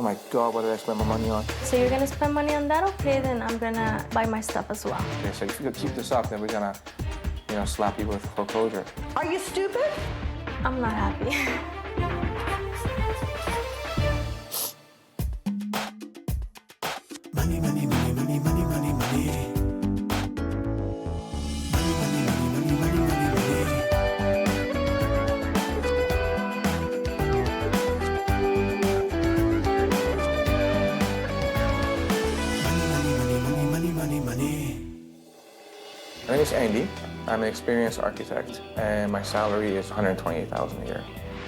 my God, what did I spend my money on? So you're gonna spend money on that? Okay, then I'm gonna buy my stuff as well. Okay, so if you keep this up, then we're gonna, slap you with foreclosure. Are you stupid? I'm not happy. Money, money, money, money, money, money, money. Money, money, money, money, money, money, money. Money, money, money, money, money, money. My name is Andy. I'm an experienced architect, and my salary is $128,000 a year.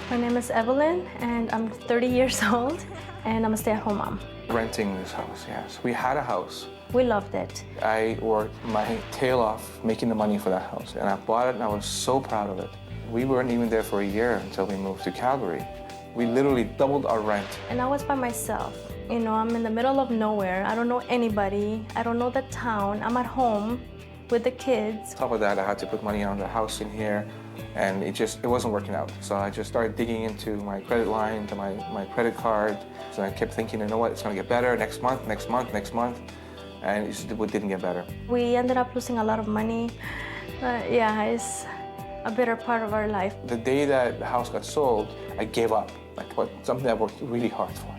My name is Evelyn, and I'm 30 years old, and I'm a stay-at-home mom. Renting this house, yes. We had a house. We loved it. I worked my tail off making the money for that house, and I bought it, and I was so proud of it. We weren't even there for a year until we moved to Calgary. We literally doubled our rent. And I was by myself. I'm in the middle of nowhere. I don't know anybody. I don't know the town. I'm at home with the kids. On top of that, I had to put money on the house in here, and it wasn't working out. So I just started digging into my credit line, into my credit card. So I kept thinking, you know what, it's gonna get better next month, next month, next month. And it didn't get better. We ended up losing a lot of money. Yeah, it's a bitter part of our life. The day that the house got sold, I gave up. Something I worked really hard for.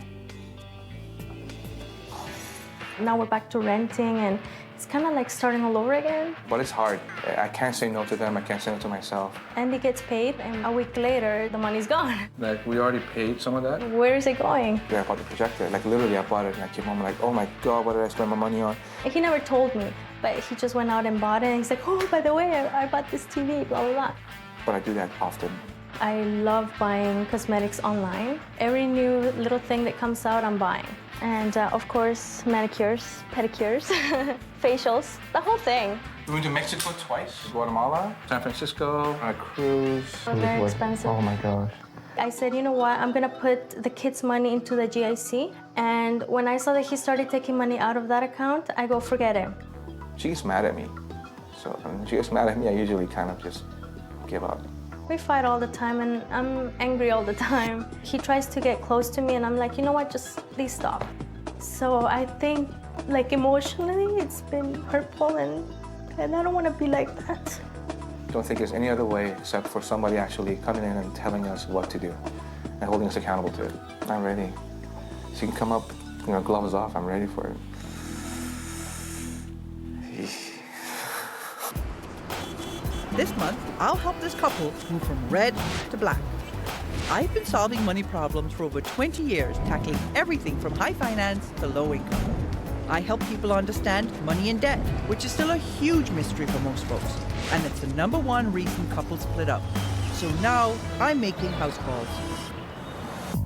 Now we're back to renting, and it's kind of like starting all over again. But it's hard. I can't say no to them. I can't say no to myself. Andy gets paid, and a week later, the money's gone. We already paid some of that. Where is it going? Yeah, I bought the projector. Literally, I bought it, and I came home oh my God, what did I spend my money on? He never told me, but he just went out and bought it, and he's like, oh, by the way, I bought this TV, blah, blah, blah. But I do that often. I love buying cosmetics online. Every new little thing that comes out, I'm buying. And of course, manicures, pedicures, facials, the whole thing. We went to Mexico twice, Guatemala, San Francisco, on a cruise. Very expensive. Oh my gosh. I said, you know what, I'm gonna put the kids' money into the GIC. And when I saw that he started taking money out of that account, I go, forget it. She gets mad at me. So when she gets mad at me, I usually kind of just give up. We fight all the time, and I'm angry all the time. He tries to get close to me, and I'm like, you know what, just please stop. So I think, emotionally, it's been hurtful, and I don't want to be like that. I don't think there's any other way except for somebody actually coming in and telling us what to do and holding us accountable to it. I'm ready. She can come up, gloves off, I'm ready for it. This month, I'll help this couple move from red to black. I've been solving money problems for over 20 years, tackling everything from high finance to low income. I help people understand money and debt, which is still a huge mystery for most folks, and it's the #1 reason couples split up. So now I'm making house calls.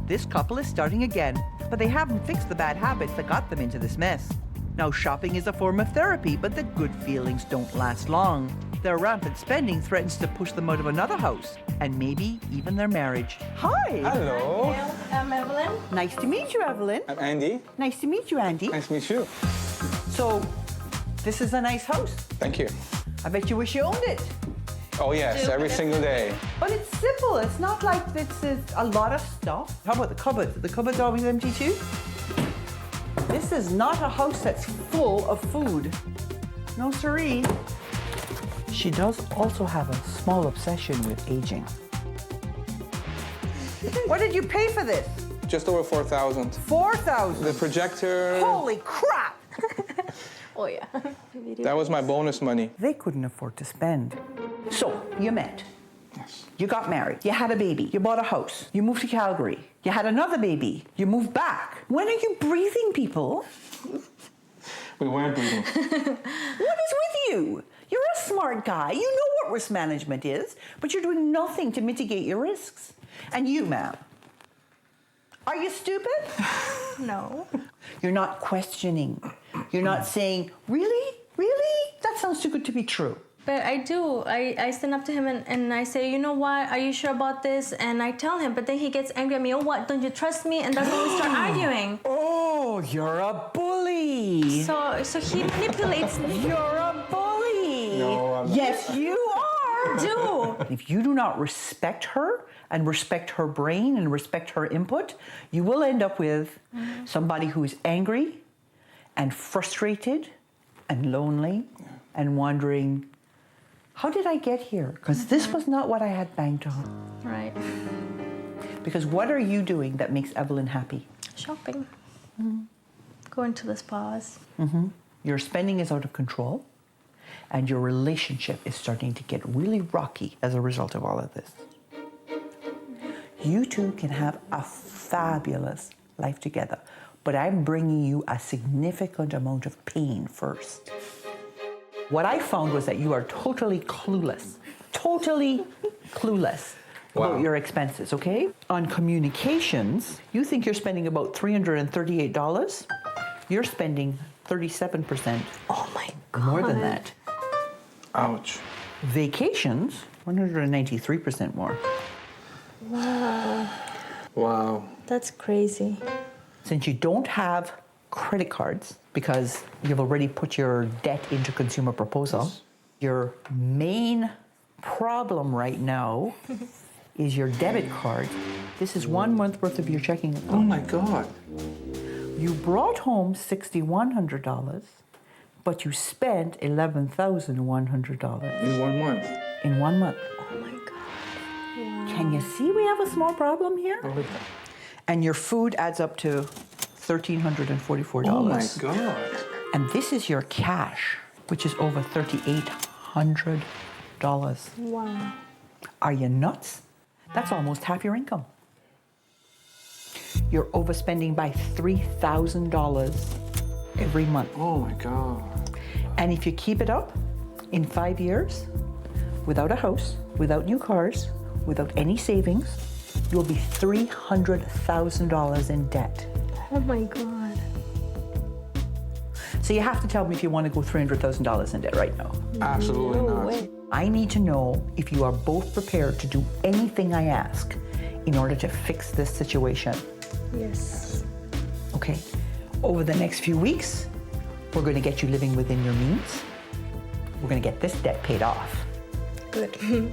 This couple is starting again, but they haven't fixed the bad habits that got them into this mess. Now, shopping is a form of therapy, but the good feelings don't last long. Their rampant spending threatens to push them out of another house, and maybe even their marriage. Hi! Hello. Gail, I'm Evelyn. Nice to meet you, Evelyn. I'm Andy. Nice to meet you, Andy. Nice to meet you. So, this is a nice house. Thank you. I bet you wish you owned it. Oh yes, every single day. But it's simple. It's not like this is a lot of stuff. How about the cupboards? Are the cupboards always empty too? This is not a house that's full of food. No siree. She does also have a small obsession with aging. What did you pay for this? Just over 4,000. 4,000. The projector. Holy crap! Oh, yeah. That was my bonus money. They couldn't afford to spend. So, you met. Yes. You got married. You had a baby. You bought a house. You moved to Calgary. You had another baby. You moved back. When are you breathing, people? We weren't breathing. What is with you? You're a smart guy. You know what risk management is, but you're doing nothing to mitigate your risks. And you, ma'am, are you stupid? No. You're not questioning. You're not saying, really? Really? That sounds too good to be true. But I do. I stand up to him and I say, you know what, are you sure about this? And I tell him, but then he gets angry at me. Oh, what, don't you trust me? And that's when we start arguing. Oh, you're a bully. So he manipulates me. You're a bully. No, I'm not. Yes, you are. do. If you do not respect her and respect her brain and respect her input, you will end up with somebody who is angry and frustrated and lonely and wondering, how did I get here? Because this was not what I had banked on. Right. Because what are you doing that makes Evelyn happy? Shopping. Going to the spas. Your spending is out of control, and your relationship is starting to get really rocky as a result of all of this. You two can have a fabulous life together, but I'm bringing you a significant amount of pain first. What I found was that you are totally clueless about your expenses, okay? On communications, you think you're spending about $338. You're spending 37%. Oh my God. More than that. Ouch. Vacations, 193% more. Wow. That's crazy. Since you don't have credit cards because you've already put your debt into consumer proposal, your main problem right now is your debit card. This is 1 month worth of your checking account. Oh my God. You brought home $6,100, but you spent $11,100 In 1 month. in 1 month. Oh my God. Can you see we have a small problem here? Oh And your food adds up to $1,344. my God. And this is your cash, which is over $3,800. Wow. Are you nuts? That's almost half your income. You're overspending by $3,000 every month. Oh my God. And if you keep it up, in 5 years, without a house, without new cars, without any savings, you'll be $300,000 in debt. Oh my God. So you have to tell me if you want to go $300,000 in debt right now. Absolutely No not. way. I need to know if you are both prepared to do anything I ask in order to fix this situation. Yes. Okay? Over the next few weeks, we're going to get you living within your means. We're going to get this debt paid off. Good. And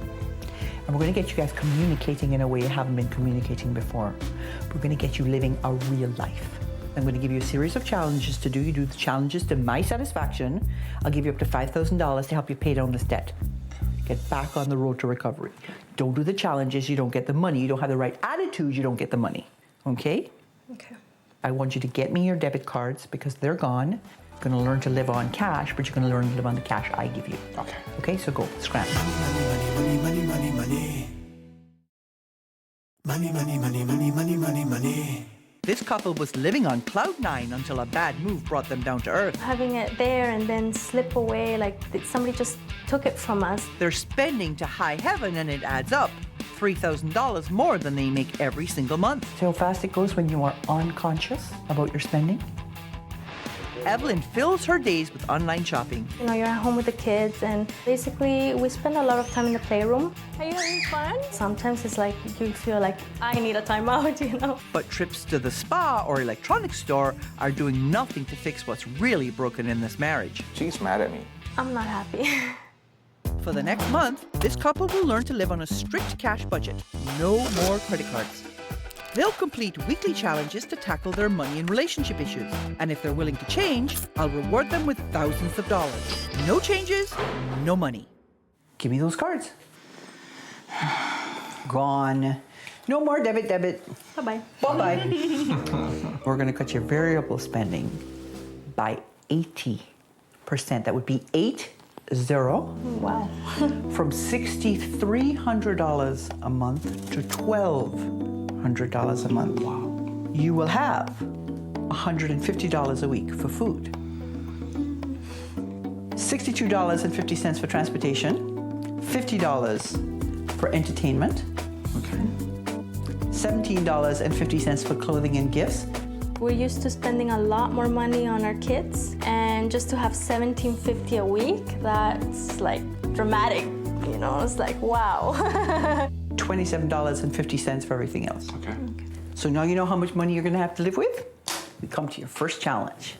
we're going to get you guys communicating in a way you haven't been communicating before. We're going to get you living a real life. I'm going to give you a series of challenges to do. You do the challenges to my satisfaction. I'll give you up to $5,000 to help you pay down this debt. Get back on the road to recovery. Don't do the challenges, you don't get the money. You don't have the right attitude, you don't get the money. Okay? Okay. I want you to get me your debit cards because they're gone. You're going to learn to live on cash, but you're going to learn to live on the cash I give you. Okay. Okay, so go, scram. Money, money, money, money, money. Money, money, money, money, money, money, money. This couple was living on cloud nine until a bad move brought them down to earth. Having it there and then slip away, like somebody just took it from us. They're spending to high heaven and it adds up. $3,000 more than they make every single month. See how fast it goes when you are unconscious about your spending? Evelyn fills her days with online shopping. You know, you're at home with the kids and basically we spend a lot of time in the playroom. Are you having fun? Sometimes it's like you feel like I need a timeout, you know? But trips to the spa or electronics store are doing nothing to fix what's really broken in this marriage. She's mad at me. I'm not happy. For the next month, this couple will learn to live on a strict cash budget. No more credit cards. They'll complete weekly challenges to tackle their money and relationship issues. And if they're willing to change, I'll reward them with thousands of dollars. No changes, no money. Give me those cards. Gone. No more debit. Bye-bye. Bye-bye. We're going to cut your variable spending by 80%. That would be 80. Wow. From $6,300 a month to $1,200 a month. Wow. You will have $150 a week for food, $62.50 for transportation, $50 for entertainment, Okay. $17.50 for clothing and gifts. We're used to spending a lot more money on our kids, and just to have $17.50 a week, that's like dramatic, you know, it's like, wow. $27.50 for everything else. Okay. So now you know how much money you're gonna have to live with? We come to your first challenge.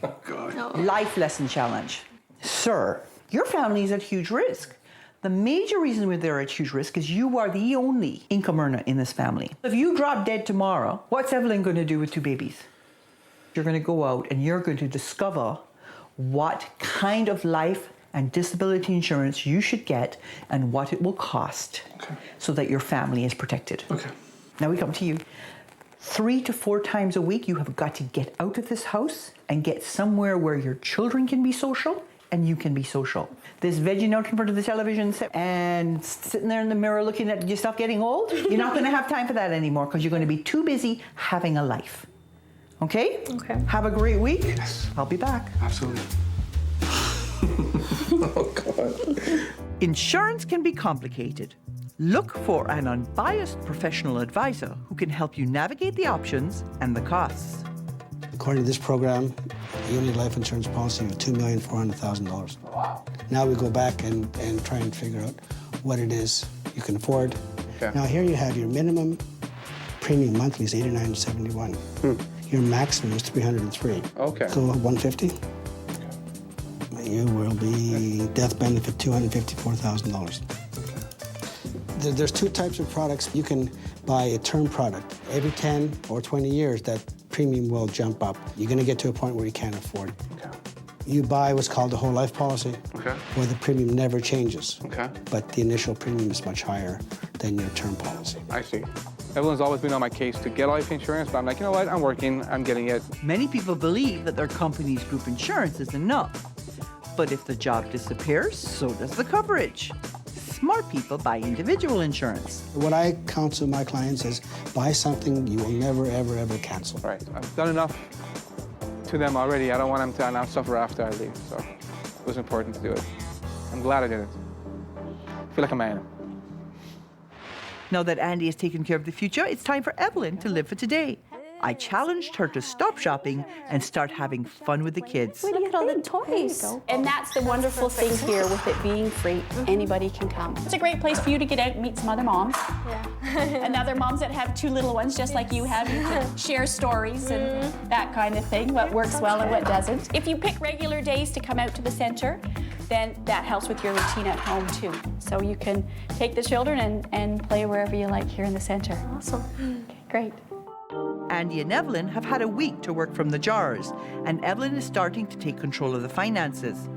Oh God. Life lesson challenge. Sir, your family is at huge risk. The major reason why they're at huge risk is you are the only income earner in this family. If you drop dead tomorrow, what's Evelyn going to do with 2 babies? You're going to go out and you're going to discover what kind of life and disability insurance you should get and what it will cost so that your family is protected. Okay. Now we come to you. 3 to 4 times a week, you have got to get out of this house and get somewhere where your children can be social and you can be social. This vegging out in front of the television set and sitting there in the mirror looking at yourself getting old, you're not going to have time for that anymore because you're going to be too busy having a life. Okay? Okay. Have a great week. Yes. I'll be back. Absolutely. Oh, God. Insurance can be complicated. Look for an unbiased professional advisor who can help you navigate the options and the costs. According to this program, you need a life insurance policy of $2,400,000. Wow. Now we go back and try and figure out what it is you can afford. Okay. Now here you have your minimum premium monthly is $89.71. Your maximum is $303. Okay. So 150. You will be death benefit $254,000. There's 2 types of products. You can buy a term product. Every 10 or 20 years, that premium will jump up. You're going to get to a point where you can't afford it. Okay. You buy what's called a whole life policy, where the premium never changes. Okay. But the initial premium is much higher than your term policy. I see. Everyone's always been on my case to get life insurance, but I'm like, you know what? I'm working. I'm getting it. Many people believe that their company's group insurance is enough. But if the job disappears, so does the coverage. Smart people buy individual insurance. What I counsel my clients is buy something you will never, ever, ever cancel. Right. I've done enough to them already. I don't want them to now suffer after I leave. So it was important to do it. I'm glad I did it. I feel like a man. Now that Andy has taken care of the future, it's time for Evelyn to live for today. I challenged her to stop shopping and start having fun with the kids. Look at all the toys. And that's the wonderful thing here with it being free. Anybody can come. It's a great place for you to get out and meet some other moms. Yeah. And other moms that have 2 little ones just like you have. You can share stories and that kind of thing, what works well and what doesn't. If you pick regular days to come out to the center, then that helps with your routine at home too. So you can take the children and play wherever you like here in the center. Awesome. Okay, great. Andy and Evelyn have had a week to work from the jars, and Evelyn is starting to take control of the finances.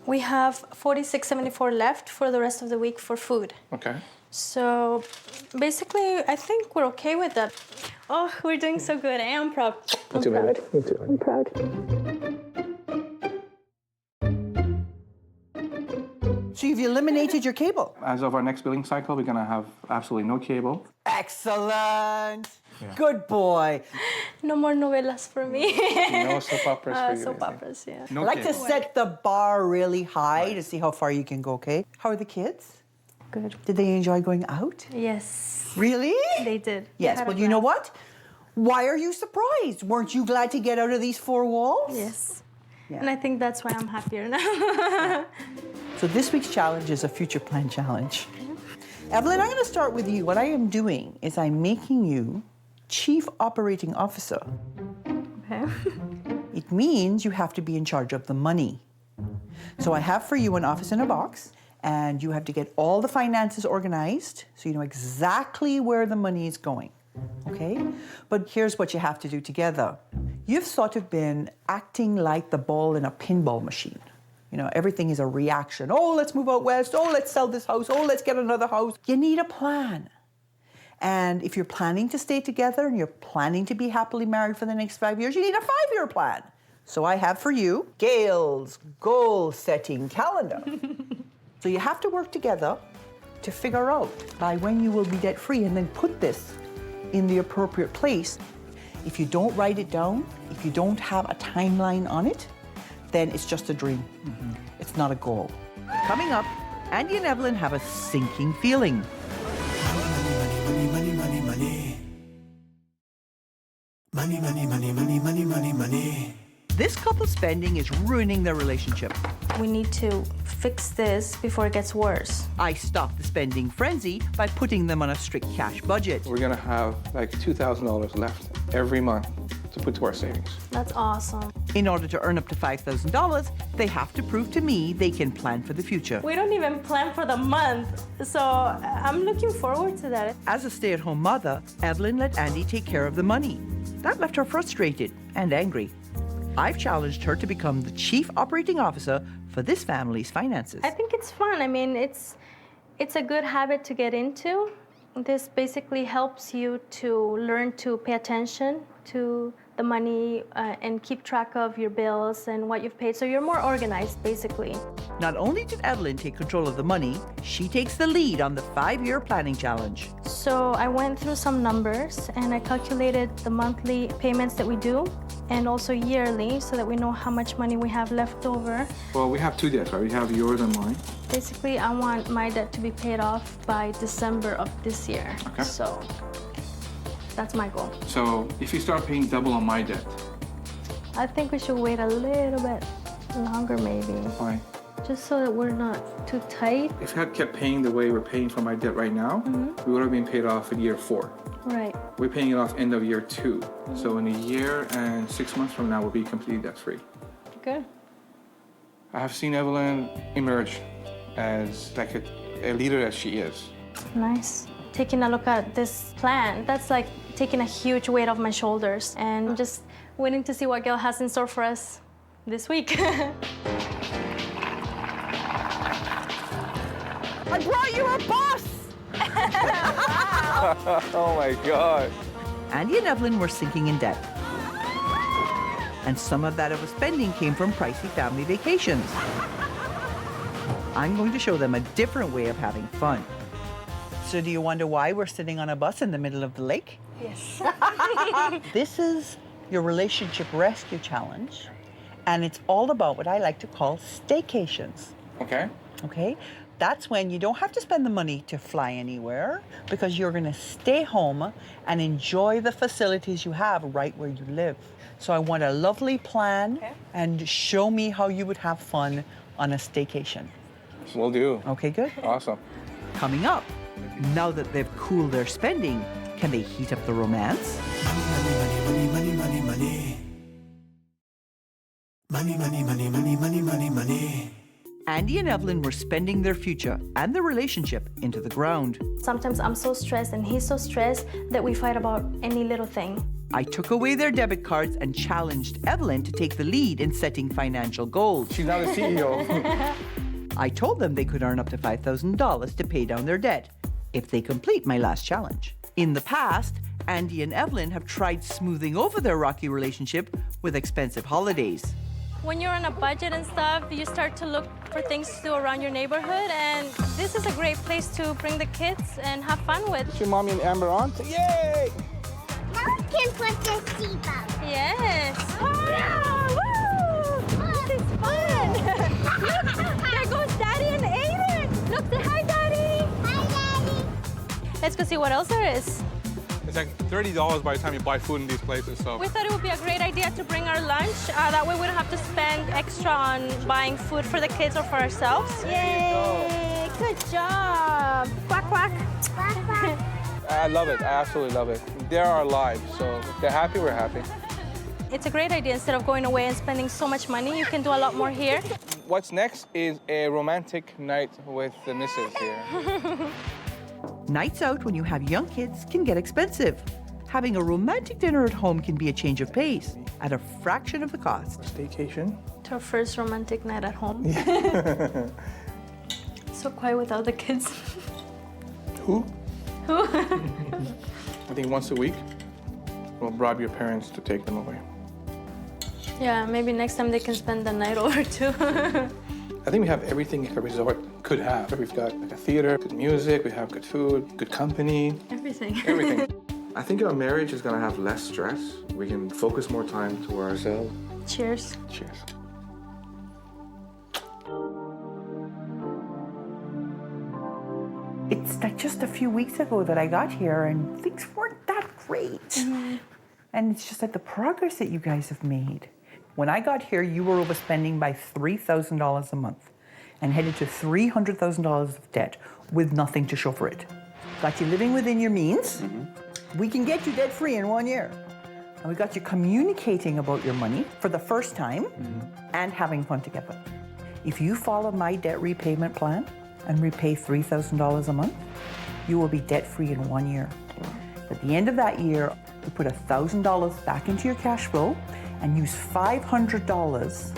We have $46.74 left for the rest of the week for food. Okay. So basically, I think we're okay with that. Oh, we're doing so good. I am proud. Me too, baby. Me too. I'm proud. So you've eliminated your cable. As of our next billing cycle, we're going to have absolutely no cable. Excellent. Yeah. Good boy. No more novelas for me. No soap operas for you. Soap operas, yeah. No I like to cable. set the bar really high to see how far you can go, okay? How are the kids? Good. Did they enjoy going out? Yes, Really? they did. Yes, Had a well, you know blast. what? Why are you surprised? Weren't you glad to get out of these 4 walls? Yes. Yeah. And I think that's why I'm happier now. So this week's challenge is a future plan challenge. Evelyn, I'm going to start with you. What I am doing is I'm making you Chief Operating Officer. Okay. It means you have to be in charge of the money. So I have for you an office in a box, and you have to get all the finances organized so you know exactly where the money is going, okay? But here's what you have to do together. You've sort of been acting like the ball in a pinball machine. You know, everything is a reaction. Oh, let's move out west. Oh, let's sell this house. Oh, let's get another house. You need a plan. And if you're planning to stay together and you're planning to be happily married for the next 5 years, you need a 5-year plan. So I have for you Gail's goal-setting calendar. So you have to work together to figure out by when you will be debt-free and then put this in the appropriate place. If you don't write it down, if you don't have a timeline on it, then it's just a dream. It's not a goal. Coming up, Andy and Evelyn have a sinking feeling. Money, money, money, money. Money, money, money, money, money, money, money. This couple's spending is ruining their relationship. We need to fix this before it gets worse. I stopped the spending frenzy by putting them on a strict cash budget. We're going to have like $2,000 left every month to put to our savings. That's awesome. In order to earn up to $5,000, they have to prove to me they can plan for the future. We don't even plan for the month, so I'm looking forward to that. As a stay-at-home mother, Evelyn let Andy take care of the money. That left her frustrated and angry. I've challenged her to become the chief operating officer for this family's finances. I think it's fun. I mean, it's a good habit to get into. This basically helps you to learn to pay attention to the money and keep track of your bills and what you've paid. So you're more organized, basically. Not only did Evelyn take control of the money, she takes the lead on the 5-year planning challenge. So I went through some numbers and I calculated the monthly payments that we do and also yearly so that we know how much money we have left over. Well, we have two debts, right? We have yours and mine. Basically, I want my debt to be paid off by December of this year. Okay. So that's my goal. So if you start paying double on my debt, I think we should wait a little bit longer maybe, why? just so that we're not too tight. If I had kept paying the way we're paying for my debt right now, we would have been paid off in year 4. Right. We're paying it off end of year 2. So in a year and 6 months from now, we'll be completely debt-free. Good. I have seen Evelyn emerge as like a leader that she is. Nice. Taking a look at this plan, that's like taking a huge weight off my shoulders and just waiting to see what Gail has in store for us this week. I brought you a bus! Oh my God. Andy and Evelyn were sinking in debt. And some of that overspending came from pricey family vacations. I'm going to show them a different way of having fun. So do you wonder why we're sitting on a bus in the middle of the lake? Yes. This is your relationship rescue challenge, and it's all about what I like to call staycations. Okay. Okay? That's when you don't have to spend the money to fly anywhere because you're going to stay home and enjoy the facilities you have right where you live. So I want a lovely plan and show me how you would have fun on a staycation. Will do. Okay, good. Awesome. Coming up, now that they've cooled their spending, can they heat up the romance? Money, money, money, money, money. Money, money, money, money, money, money, money. Andy and Evelyn were spending their future and their relationship into the ground. Sometimes I'm so stressed and he's so stressed that we fight about any little thing. I took away their debit cards and challenged Evelyn to take the lead in setting financial goals. She's now the CEO. I told them they could earn up to $5,000 to pay down their debt if they complete my last challenge. In the past, Andy and Evelyn have tried smoothing over their rocky relationship with expensive holidays. When you're on a budget and stuff, you start to look for things to do around your neighborhood, and this is a great place to bring the kids and have fun with. Is your mommy and Amber on? Yay! Now we can put the seatbelt. Yes. Wow! Woo! This is fun. Look, there goes Daddy and Aiden. Look, say hi, Daddy. Hi, Daddy. Let's go see what else there is. It's like $30 by the time you buy food in these places, so. We thought it would be a great idea to bring our lunch. That way we don't have to spend extra on buying food for the kids or for ourselves. Yay! Good job. Quack, quack. Quack, quack. I love it. I absolutely love it. They're our lives, so if they're happy, we're happy. It's a great idea. Instead of going away and spending so much money, you can do a lot more here. What's next is a romantic night with the missus here. Nights out when you have young kids can get expensive. Having a romantic dinner at home can be a change of pace at a fraction of the cost. Staycation. It's our first romantic night at home. So quiet without the kids. Who? I think once a week, we'll bribe your parents to take them away. Yeah, maybe next time they can spend the night over too. I think we have everything a resort could have. We've got like a theater, good music, we have good food, good company. Everything. Everything. I think our marriage is gonna have less stress. We can focus more time to ourselves. Cheers. Cheers. It's like just a few weeks ago that I got here and things weren't that great. And it's just like the progress that you guys have made. When I got here, you were overspending by $3,000 a month and headed to $300,000 of debt with nothing to show for it. Got you living within your means. We can get you debt-free in 1 year. And we got you communicating about your money for the first time and having fun together. If you follow my debt repayment plan and repay $3,000 a month, you will be debt-free in 1 year. At the end of that year, you put $1,000 back into your cash flow and use $500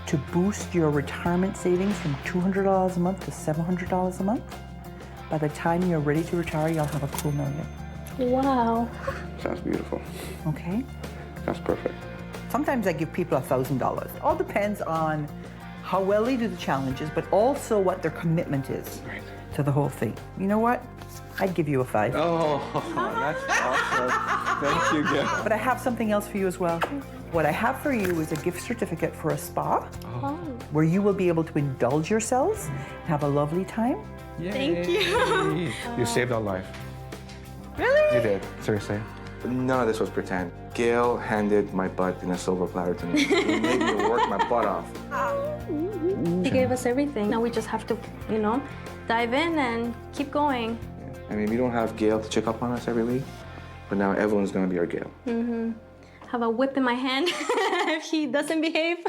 to boost your retirement savings from $200 a month to $700 a month. By the time you're ready to retire, you'll have a cool million. Wow. Sounds beautiful. Okay? That's perfect. Sometimes I give people $1,000. It all depends on how well they do the challenges, but also what their commitment is to the whole thing. You know what? I'd give you a 5. Oh, that's awesome. Thank you, Gail. But I have something else for you as well. What I have for you is a gift certificate for a spa where you will be able to indulge yourselves, have a lovely time. Thank you. You saved our life. Really? You did, seriously. None of this was pretend. Gail handed my butt in a silver platter to me. He made me work my butt off. He gave us everything. Now we just have to, dive in and keep going. I mean, we don't have Gail to check up on us every week, but now Evelyn's gonna be our Gail. Have a whip in my hand if he doesn't behave.